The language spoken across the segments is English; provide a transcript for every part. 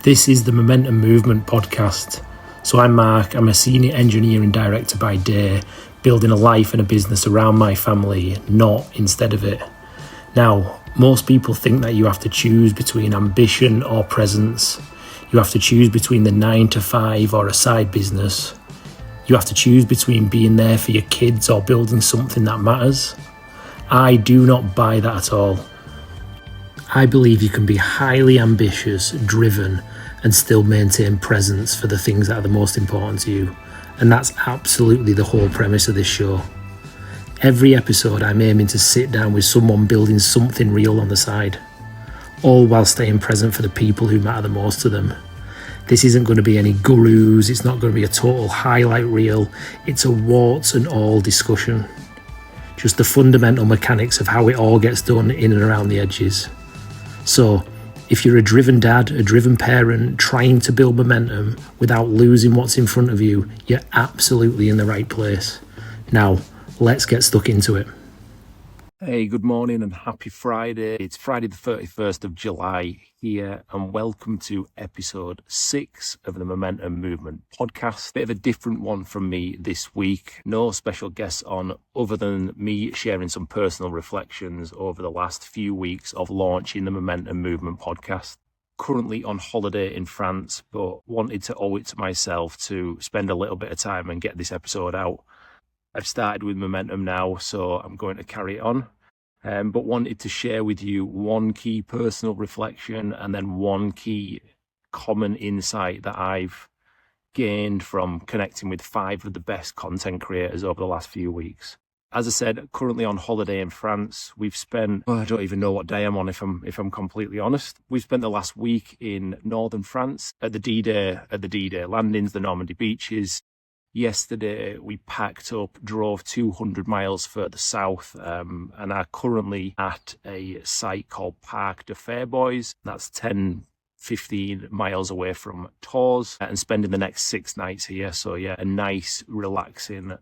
This is the Momentum Movement podcast. So I'm Mark, I'm a senior engineer and director by day, building a life and a business around my family, not instead of it. Now, most people think that you have to choose between ambition or presence. You have to choose between the 9 to 5 or a side business. You have to choose between being there for your kids or building something that matters. I do not buy that at all. I believe you can be highly ambitious, driven, and still maintain presence for the things that are the most important to you. And that's absolutely the whole premise of this show. Every episode I'm aiming to sit down with someone building something real on the side, all while staying present for the people who matter the most to them. This isn't going to be any gurus, it's not going to be a total highlight reel, it's a warts and all discussion. Just the fundamental mechanics of how it all gets done in and around the edges. So, if you're a driven dad, a driven parent, trying to build momentum without losing what's in front of you, you're absolutely in the right place. Now, let's get stuck into it. Hey, good morning and happy Friday. It's Friday the 31st of July here, and welcome to episode 6 of the Momentum Movement podcast. Bit of a different one from me this week. No special guests on other than me sharing some personal reflections over the last few weeks of launching the Momentum Movement podcast. Currently on holiday in France, but wanted to owe it to myself to spend a little bit of time and get this episode out. I've started with Momentum now, so I'm going to carry it on. But wanted to share with you one key personal reflection and then one key common insight that I've gained from connecting with 5 of the best content creators over the last few weeks. As I said, currently on holiday in France. We've spent, I don't even know what day I'm on if I'm completely honest. We've spent the last week in northern France at the D-Day landings, the Normandy beaches. Yesterday, we packed up, drove 200 miles further south, and are currently at a site called Parc de Faiboys. That's 10-15 miles away from Tours, and spending the next 6 nights here. So yeah, a nice, relaxing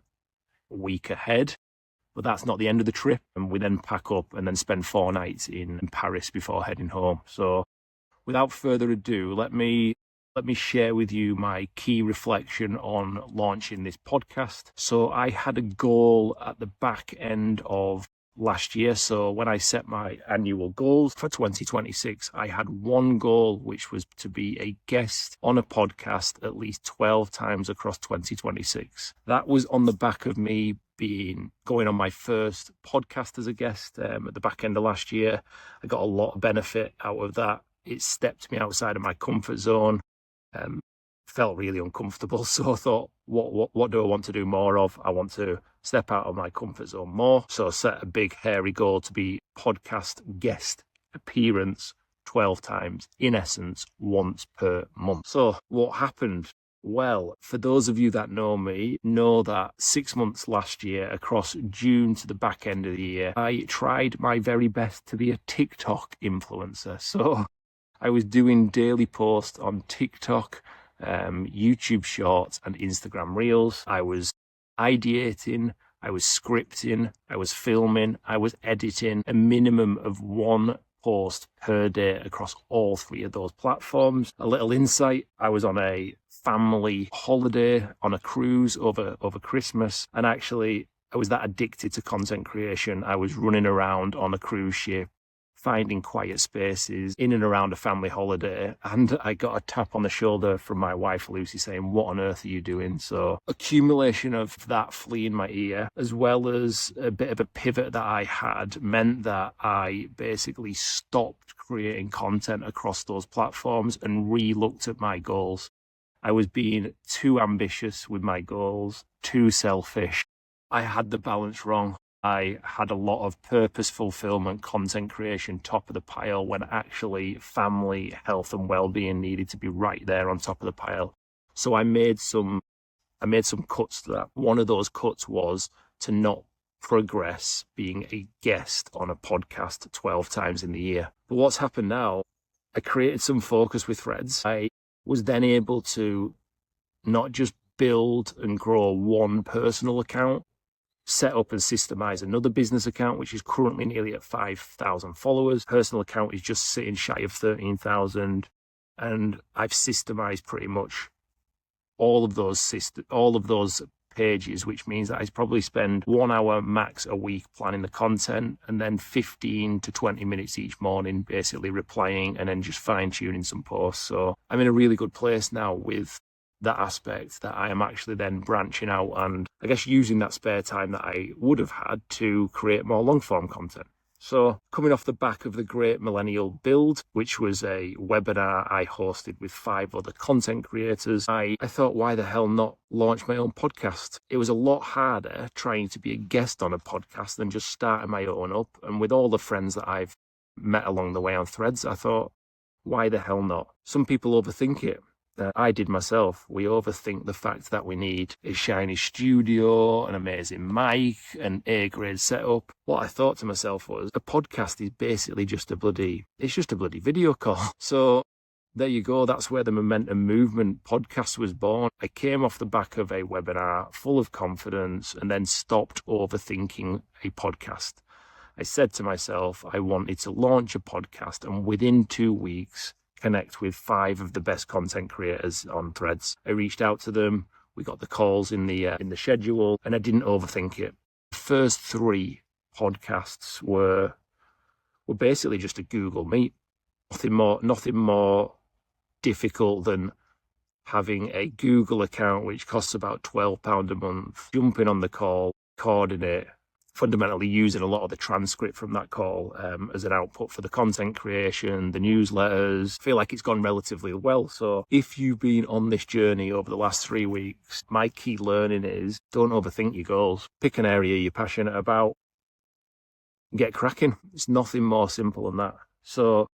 week ahead. But that's not the end of the trip, and we then pack up and then spend 4 nights in Paris before heading home. So without further ado, let me share with you my key reflection on launching this podcast. So I had a goal at the back end of last year. So when I set my annual goals for 2026, I had one goal, which was to be a guest on a podcast at least 12 times across 2026. That was on the back of me going on my first podcast as a guest at the back end of last year. I got a lot of benefit out of that. It stepped me outside of my comfort zone. Felt really uncomfortable, so I thought, what do I want to do more of? I want to step out of my comfort zone more, so I set a big hairy goal to be podcast guest appearance 12 times, in essence once per month. So what happened? Well, for those of you that know me, know that 6 months last year, across June to the back end of the year, I tried my very best to be a TikTok influencer. So I was doing daily posts on TikTok, YouTube Shorts and Instagram Reels. I was ideating, I was scripting, I was filming, I was editing a minimum of 1 post per day across all 3 of those platforms. A little insight, I was on a family holiday on a cruise over Christmas, and actually I was that addicted to content creation. I was running around on a cruise ship, finding quiet spaces in and around a family holiday, and I got a tap on the shoulder from my wife Lucy saying, "What on earth are you doing?" So accumulation of that fleeing my ear, as well as a bit of a pivot that I had, meant that I basically stopped creating content across those platforms and re-looked at my goals. I was being too ambitious with my goals, too selfish. I had the balance wrong. I had a lot of purpose fulfillment, content creation top of the pile, when actually family, health and well-being needed to be right there on top of the pile. So I made some cuts to that. One of those cuts was to not progress being a guest on a podcast 12 times in the year. But what's happened now, I created some focus with Threads. I was then able to not just build and grow one personal account, set up and systemize another business account, which is currently nearly at 5,000 followers. Personal account is just sitting shy of 13,000. And I've systemized pretty much all of those pages, which means that I probably spend 1 hour max a week planning the content, and then 15 to 20 minutes each morning basically replying and then just fine-tuning some posts. So I'm in a really good place now with that aspect, that I am actually then branching out and I guess using that spare time that I would have had to create more long-form content. So coming off the back of the Great Millennial Build, which was a webinar I hosted with 5 other content creators, I thought, why the hell not launch my own podcast? It was a lot harder trying to be a guest on a podcast than just starting my own up. And with all the friends that I've met along the way on Threads, I thought, why the hell not? Some people overthink it. I did myself. We overthink the fact that we need a shiny studio, an amazing mic, an A-grade setup. What I thought to myself was, a podcast is basically just a bloody video call. So there you go. That's where the Momentum Movement podcast was born. I came off the back of a webinar full of confidence and then stopped overthinking a podcast. I said to myself, I wanted to launch a podcast, and within 2 weeks, connect with 5 of the best content creators on Threads. I reached out to them. We got the calls in the schedule, and I didn't overthink it. The first 3 podcasts were basically just a Google Meet. Nothing more difficult than having a Google account, which costs about £12 a month, jumping on the call, recording it, fundamentally using a lot of the transcript from that call as an output for the content creation, the newsletters. I feel like it's gone relatively well. So if you've been on this journey over the last 3 weeks, my key learning is, don't overthink your goals. Pick an area you're passionate about, get cracking. It's nothing more simple than that. So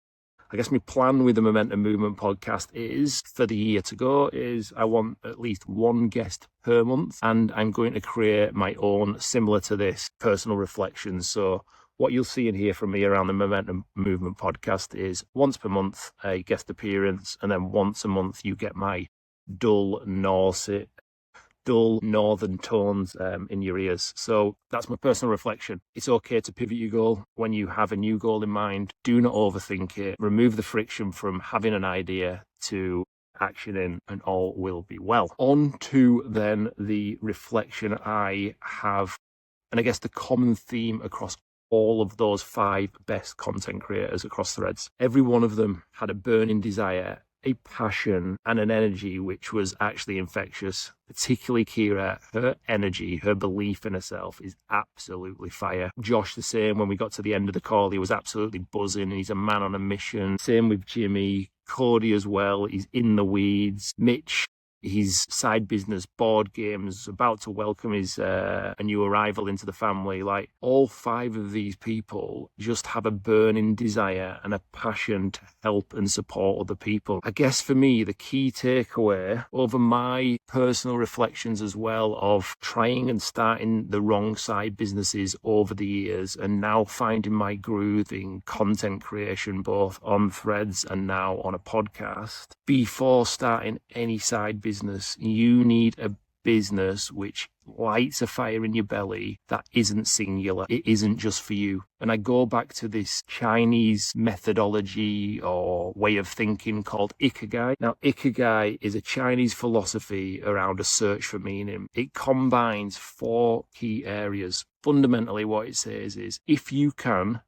I guess my plan with the Momentum Movement podcast is, for the year to go, is I want at least 1 guest per month, and I'm going to create my own, similar to this, personal reflections. So what you'll see and hear from me around the Momentum Movement podcast is once per month a guest appearance, and then once a month you get my dull northern tones in your ears. So that's my personal reflection. It's okay to pivot your goal when you have a new goal in mind. Do not overthink it. Remove the friction from having an idea to action in, and all will be well. On to then the reflection I have, and I guess the common theme across all of those 5 best content creators across Threads. Every one of them had a burning desire, a passion, and an energy which was actually infectious. Particularly Kira, her energy, her belief in herself is absolutely fire. Josh, the same. When we got to the end of the call, he was absolutely buzzing. He's a man on a mission. Same with Jimmy. Cody as well. He's in the weeds. Mitch, his side business, board games, about to welcome his a new arrival into the family. Like, all 5 of these people just have a burning desire and a passion to help and support other people. I guess for me, the key takeaway over my personal reflections as well of trying and starting the wrong side businesses over the years, and now finding my groove in content creation, both on Threads and now on a podcast. Before starting any side business, you need a business which lights a fire in your belly that isn't singular. It isn't just for you. And I go back to this Chinese methodology or way of thinking called Ikigai. Now, Ikigai is a Chinese philosophy around a search for meaning. It combines 4 key areas. Fundamentally, what it says is, if you can,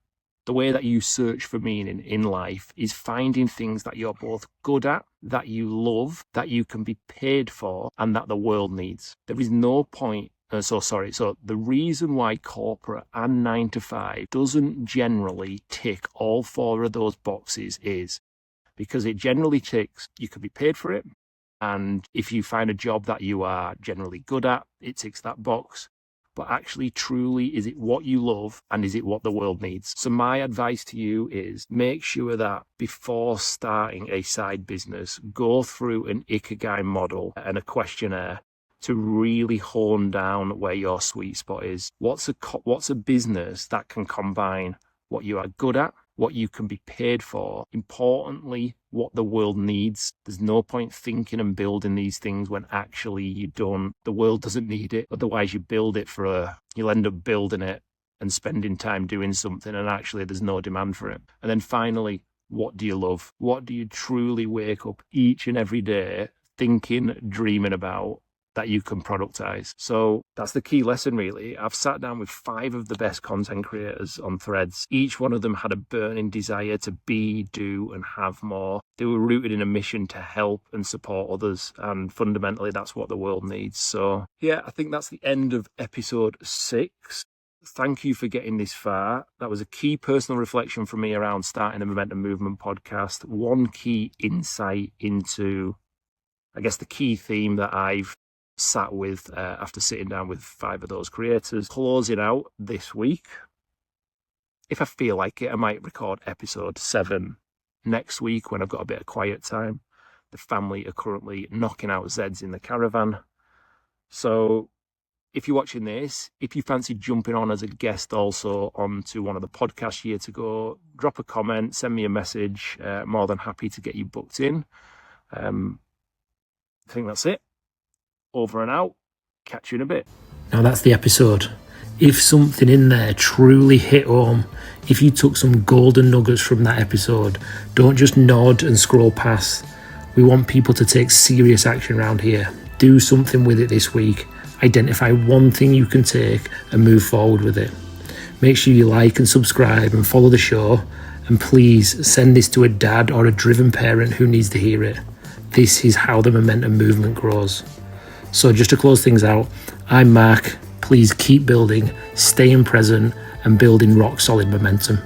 the way that you search for meaning in life is finding things that you're both good at, that you love, that you can be paid for, and that the world needs. There is no point. So the reason why corporate and 9 to 5 doesn't generally tick all 4 of those boxes is because it generally ticks, you can be paid for it. And if you find a job that you are generally good at, it ticks that box. But actually, truly, is it what you love, and is it what the world needs? So my advice to you is, make sure that before starting a side business, go through an Ikigai model and a questionnaire to really hone down where your sweet spot is. What's a business that can combine what you are good at, what you can be paid for, importantly, what the world needs. There's no point thinking and building these things when actually you don't. The world doesn't need it. Otherwise, you build it you'll end up building it and spending time doing something, and actually there's no demand for it. And then finally, What do you love? What do you truly wake up each and every day thinking, dreaming about that you can productize? So that's the key lesson, really. I've sat down with 5 of the best content creators on Threads. Each one of them had a burning desire to be, do, and have more. They were rooted in a mission to help and support others. And fundamentally, that's what the world needs. So yeah, I think that's the end of episode 6. Thank you for getting this far. That was a key personal reflection from me around starting a Momentum Movement podcast. One key insight into, I guess, the key theme that I've sat with after sitting down with 5 of those creators. Closing out this week, if I feel like it, I might record episode 7 next week when I've got a bit of quiet time. The family are currently knocking out Zeds in the caravan. So if you're watching this, if you fancy jumping on as a guest also onto one of the podcasts year to go, drop a comment, send me a message. More than happy to get you booked in. I think that's it. Over and out. Catch you in a bit. Now that's the episode. If something in there truly hit home, if you took some golden nuggets from that episode, don't just nod and scroll past. We want people to take serious action around here. Do something with it this week. Identify one thing you can take and move forward with it. Make sure you like and subscribe and follow the show. And please send this to a dad or a driven parent who needs to hear it. This is how the Momentum Movement grows. So just to close things out, I'm Mark. Please keep building, staying present, and building rock solid momentum.